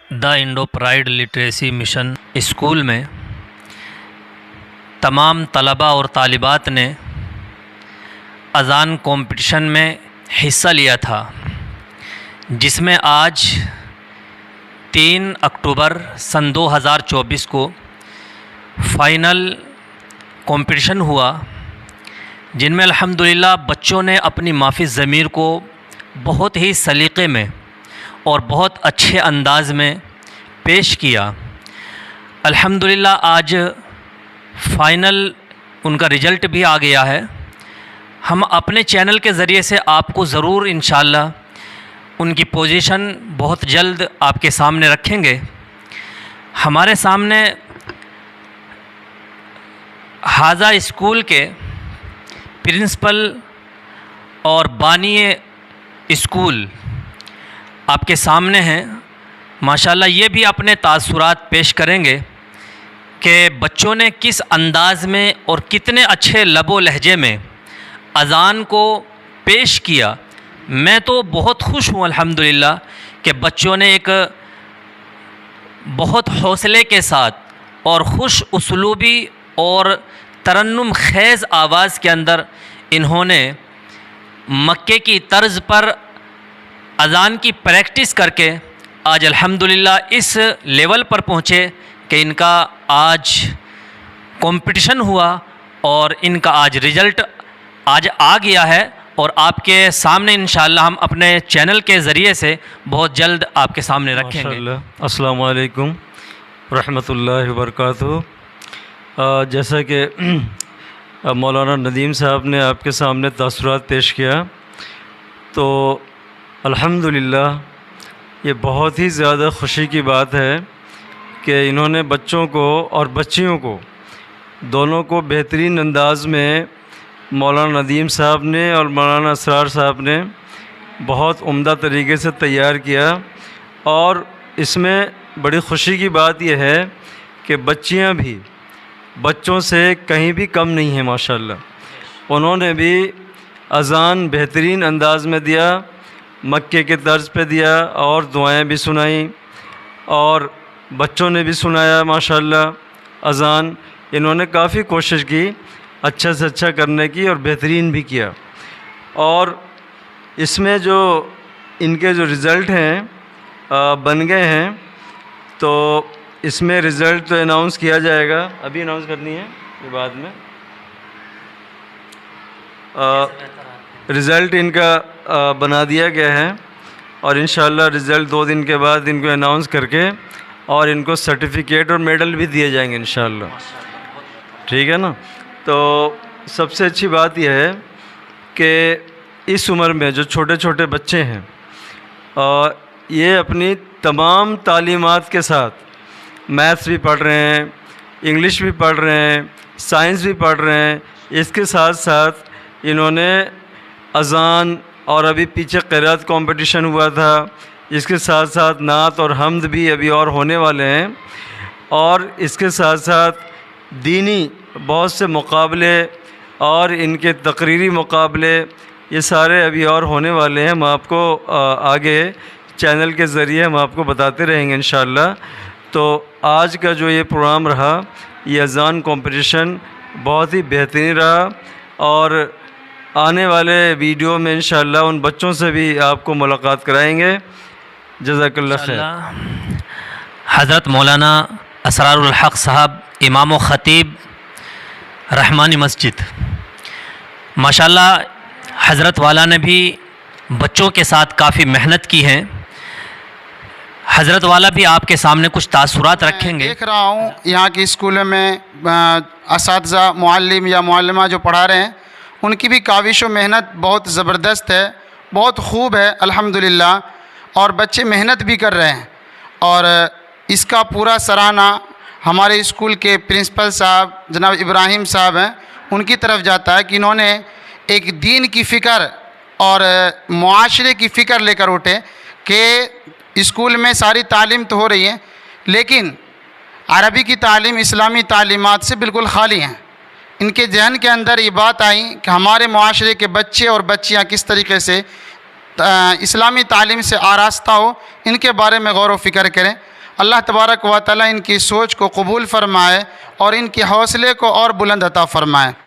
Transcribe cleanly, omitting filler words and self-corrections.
دا Indo pride literacy mission school میں تمام طلباء اور طالبات نے اذان کمپٹیشن میں حصہ لیا تھا، جس میں آج 3 اکتوبر سن 2024 کو فائنل کمپٹیشن ہوا، جن میں الحمدللہ بچوں نے اپنی مافی ضمیر کو بہت ہی سلیقے میں اور بہت اچھے انداز میں پیش کیا۔ الحمدللہ آج فائنل ان کا رزلٹ بھی آ گیا ہے۔ ہم اپنے چینل کے ذریعے سے آپ کو ضرور انشاءاللہ ان کی پوزیشن بہت جلد آپ کے سامنے رکھیں گے۔ ہمارے سامنے حاضہ اسکول کے پرنسپل اور بانی اسکول آپ کے سامنے ہیں، ماشاءاللہ یہ بھی اپنے تاثرات پیش کریں گے کہ بچوں نے کس انداز میں اور کتنے اچھے لب و لہجے میں اذان کو پیش کیا۔ میں تو بہت خوش ہوں الحمدللہ کہ بچوں نے ایک بہت حوصلے کے ساتھ اور خوش اسلوبی اور ترنم خیز آواز کے اندر انہوں نے مکے کی طرز پر اذان کی پریکٹس کر کے آج الحمدللہ اس لیول پر پہنچے کہ ان کا آج کمپٹیشن ہوا اور ان کا آج رزلٹ آج آ گیا ہے، اور آپ کے سامنے انشاءاللہ ہم اپنے چینل کے ذریعے سے بہت جلد آپ کے سامنے رکھیں گے۔ ماشاءاللہ۔ السلام علیکم ورحمۃ اللہ وبرکاتہ۔ جیسا کہ مولانا ندیم صاحب نے آپ کے سامنے تاثرات پیش کیا، تو الحمدللہ یہ بہت ہی زیادہ خوشی کی بات ہے کہ انہوں نے بچوں کو اور بچیوں کو دونوں کو بہترین انداز میں مولانا ندیم صاحب نے اور مولانا اسرار صاحب نے بہت عمدہ طریقے سے تیار کیا، اور اس میں بڑی خوشی کی بات یہ ہے کہ بچیاں بھی بچوں سے کہیں بھی کم نہیں ہیں ماشاءاللہ۔ انہوں نے بھی اذان بہترین انداز میں دیا، مکے کے طرز پہ دیا، اور دعائیں بھی سنائیں، اور بچوں نے بھی سنایا ماشاءاللہ اذان۔ انہوں نے کافی کوشش کی اچھا سے اچھا کرنے کی، اور بہترین بھی کیا۔ اور اس میں جو ان کے جو رزلٹ ہیں بن گئے ہیں، تو اس میں رزلٹ تو اناؤنس کیا جائے گا، ابھی اناؤنس کرنی ہے یہ بعد میں۔ رزلٹ ان کا بنا دیا گیا ہے، اور انشاءاللہ رزلٹ 2 دن کے بعد ان کو اناؤنس کر کے اور ان کو سرٹیفکیٹ اور میڈل بھی دیے جائیں گے انشاءاللہ، ٹھیک ہے نا۔ تو سب سے اچھی بات یہ ہے کہ اس عمر میں جو چھوٹے چھوٹے بچے ہیں، یہ اپنی تمام تعلیمات کے ساتھ میتھس بھی پڑھ رہے ہیں، انگلش بھی پڑھ رہے ہیں، سائنس بھی پڑھ رہے ہیں، اس کے ساتھ ساتھ انہوں نے اذان اور ابھی پیچھے قرات کمپٹیشن ہوا تھا، اس کے ساتھ ساتھ نعت اور حمد بھی ابھی اور ہونے والے ہیں، اور اس کے ساتھ ساتھ دینی بہت سے مقابلے اور ان کے تقریری مقابلے یہ سارے ابھی اور ہونے والے ہیں۔ ہم آپ کو آگے چینل کے ذریعے ہم آپ کو بتاتے رہیں گے انشاءاللہ۔ تو آج کا جو یہ پروگرام رہا، یہ اذان کمپٹیشن بہت ہی بہترین رہا، اور آنے والے ویڈیو میں انشاءاللہ ان بچوں سے بھی آپ کو ملاقات کرائیں گے۔ جزاک اللہ خیر۔ حضرت مولانا اسرار الحق صاحب، امام و خطیب رحمانی مسجد، ماشاءاللہ حضرت والا نے بھی بچوں کے ساتھ کافی محنت کی ہے۔ حضرت والا بھی آپ کے سامنے کچھ تاثرات رکھیں گے۔ دیکھ رہا ہوں یہاں کی اسکولوں میں اساتذہ، معلم یا معلمہ جو پڑھا رہے ہیں، ان کی بھی کاوش و محنت بہت زبردست ہے، بہت خوب ہے الحمدللہ، اور بچے محنت بھی کر رہے ہیں، اور اس کا پورا سراہنا ہمارے اسکول کے پرنسپل صاحب جناب ابراہیم صاحب ہیں، ان کی طرف جاتا ہے کہ انہوں نے ایک دین کی فکر اور معاشرے کی فکر لے کر اٹھے کہ اسکول میں ساری تعلیم تو ہو رہی ہے، لیکن عربی کی تعلیم اسلامی تعلیمات سے بالکل خالی ہیں۔ ان کے ذہن کے اندر یہ بات آئی کہ ہمارے معاشرے کے بچے اور بچیاں کس طریقے سے اسلامی تعلیم سے آراستہ ہو، ان کے بارے میں غور و فکر کریں۔ اللہ تبارک و تعالی ان کی سوچ کو قبول فرمائے اور ان کے حوصلے کو اور بلند عطا فرمائے۔